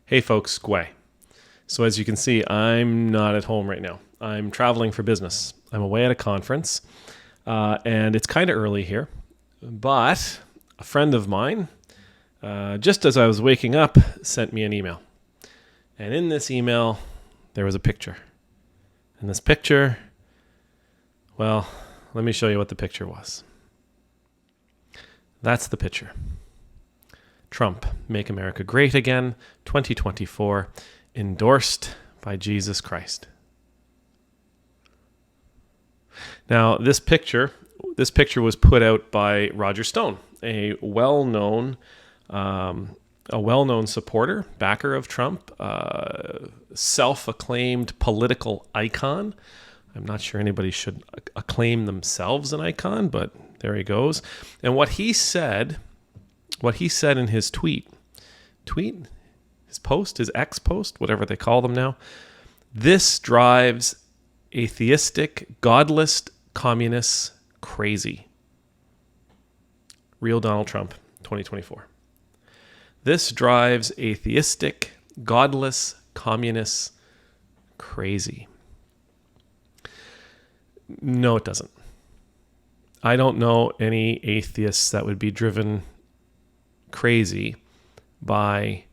Hey folks, Gway. So as you can see, I'm not at home right now. I'm traveling for business. I'm away at a conference, and it's kind of early here. But a friend of mine, just as I was waking up, sent me an email. And in this email, there was a picture. And this picture, well, let me show you what the picture was. That's the picture. Trump, Make America Great Again, 2024, endorsed by Jesus Christ. Now, this picture was put out by Roger Stone, a well-known supporter, backer of Trump, self-acclaimed political icon. I'm not sure anybody should acclaim themselves an icon, but there he goes. And what he said in his his post, his X post, whatever they call them now, this drives atheistic, godless communists crazy. Real Donald Trump, 2024. This drives atheistic, godless communists crazy. No, it doesn't. I don't know any atheists that would be driven crazy by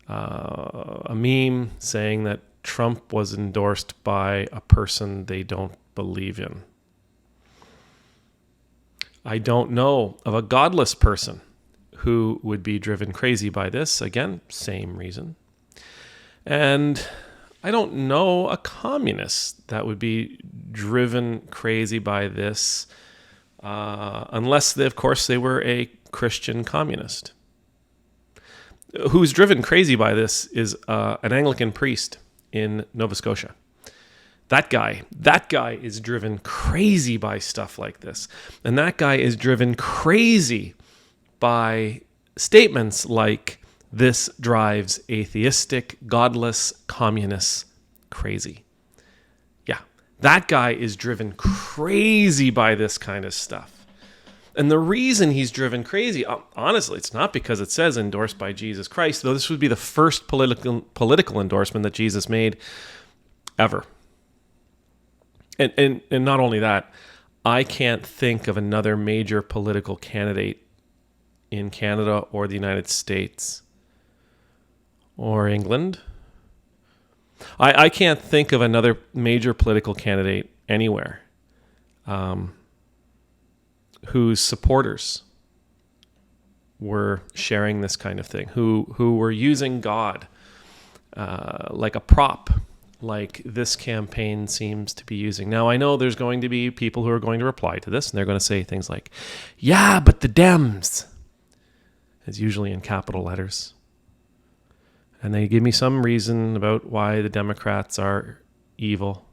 a meme saying that Trump was endorsed by a person they don't believe in. I don't know of a godless person who would be driven crazy by this. Again, same reason. And I don't know a communist that would be driven crazy by this unless, of course, they were a Christian communist. Who's driven crazy by this is an Anglican priest in Nova Scotia. That guy is driven crazy by stuff like this. And that guy is driven crazy by statements like, this drives atheistic, godless communists crazy. Yeah, that guy is driven crazy by this kind of stuff. And the reason he's driven crazy, honestly, it's not because it says endorsed by Jesus Christ, though this would be the first political endorsement that Jesus made ever. And not only that, I can't think of another major political candidate in Canada or the United States or England. I can't think of another major political candidate anywhere whose supporters were sharing this kind of thing, who were using God like a prop, like this campaign seems to be using. Now, I know there's going to be people who are going to reply to this, and they're going to say things like, yeah, but the Dems, it's usually in capital letters. And they give me some reason about why the Democrats are evil.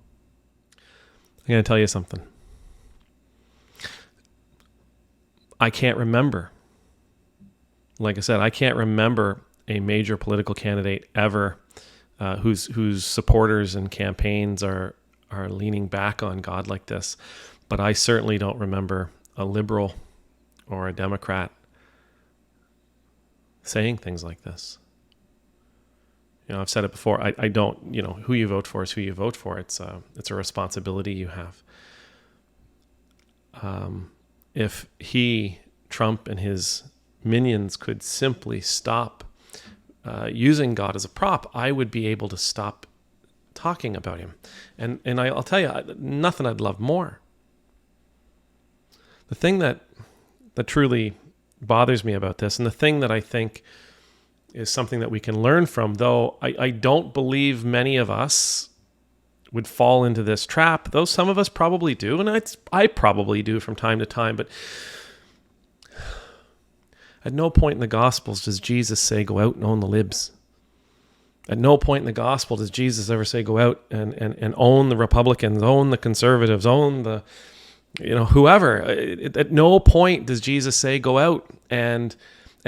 I'm going to tell you something. I can't remember. Like I said, I can't remember a major political candidate ever whose supporters and campaigns are leaning back on God like this. But I certainly don't remember a liberal or a Democrat saying things like this. You know, I've said it before. I don't, who you vote for is who you vote for. It's a responsibility you have. If Trump and his minions could simply stop using God as a prop, I would be able to stop talking about him. And I'll tell you, nothing I'd love more. The thing that truly bothers me about this, and the thing that I think is something that we can learn from, though I don't believe many of us would fall into this trap, though some of us probably do, and I probably do from time to time, but at no point in the Gospels does Jesus say, go out and own the libs. At no point in the Gospel does Jesus ever say, go out and own the Republicans, own the conservatives, own the, whoever. At no point does Jesus say, go out and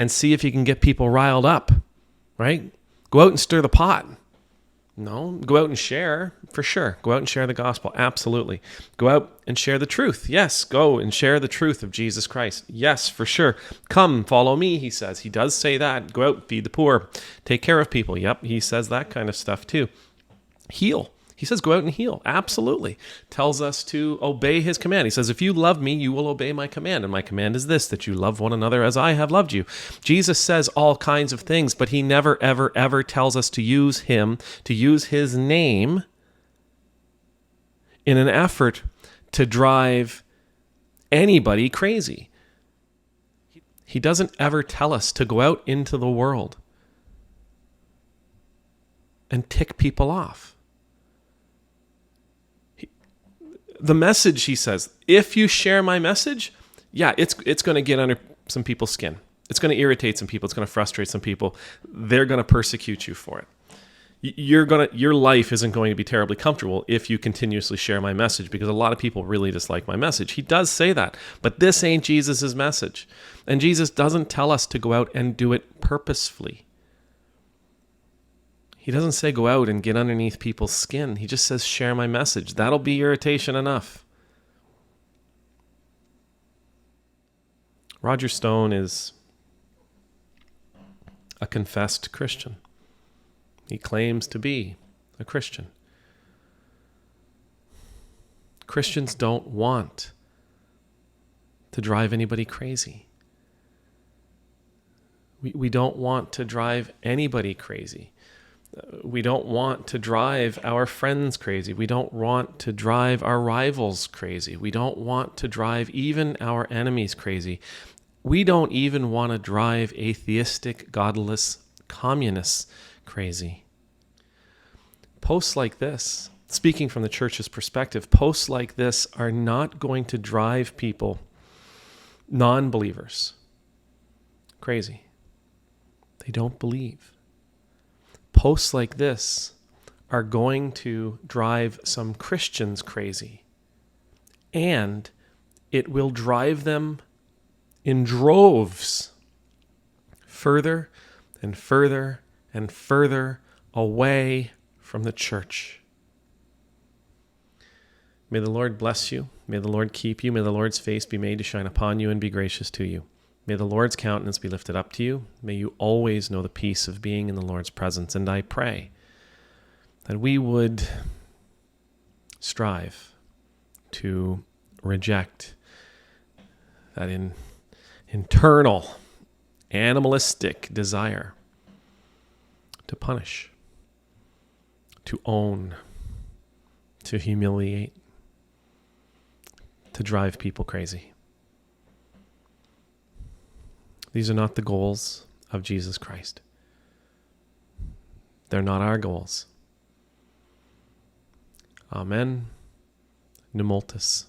see if you can get people riled up, right? Go out and stir the pot. No, go out and share, for sure. Go out and share the gospel, absolutely. Go out and share the truth. Yes, go and share the truth of Jesus Christ. Yes, for sure. Come, follow me, he says. He does say that. Go out, feed the poor, take care of people. Yep, he says that kind of stuff too. Heal. He says, go out and heal. Absolutely. Tells us to obey his command. He says, if you love me, you will obey my command. And my command is this, that you love one another as I have loved you. Jesus says all kinds of things, but he never, ever, ever tells us to use him, to use his name in an effort to drive anybody crazy. He doesn't ever tell us to go out into the world and tick people off. The message, he says, if you share my message, yeah, it's going to get under some people's skin. It's going to irritate some people. It's going to frustrate some people. They're going to persecute you for it. Your life isn't going to be terribly comfortable if you continuously share my message, because a lot of people really dislike my message. He does say that, but this ain't Jesus's message. And Jesus doesn't tell us to go out and do it purposefully. He doesn't say go out and get underneath people's skin. He just says share my message. That'll be irritation enough. Roger Stone is a confessed Christian. He claims to be a Christian. Christians don't want to drive anybody crazy. We don't want to drive anybody crazy. We don't want to drive our friends crazy. We don't want to drive our rivals crazy. We don't want to drive even our enemies crazy. We don't even want to drive atheistic, godless communists crazy. Posts like this, speaking from the church's perspective, posts like this are not going to drive people, non-believers, crazy. They don't believe. Posts like this are going to drive some Christians crazy, and it will drive them in droves further and further and further away from the church. May the Lord bless you. May the Lord keep you. May the Lord's face be made to shine upon you and be gracious to you. May the Lord's countenance be lifted up to you. May you always know the peace of being in the Lord's presence. And I pray that we would strive to reject that internal animalistic desire to punish, to own, to humiliate, to drive people crazy. These are not the goals of Jesus Christ. They're not our goals. Amen. Nemultus.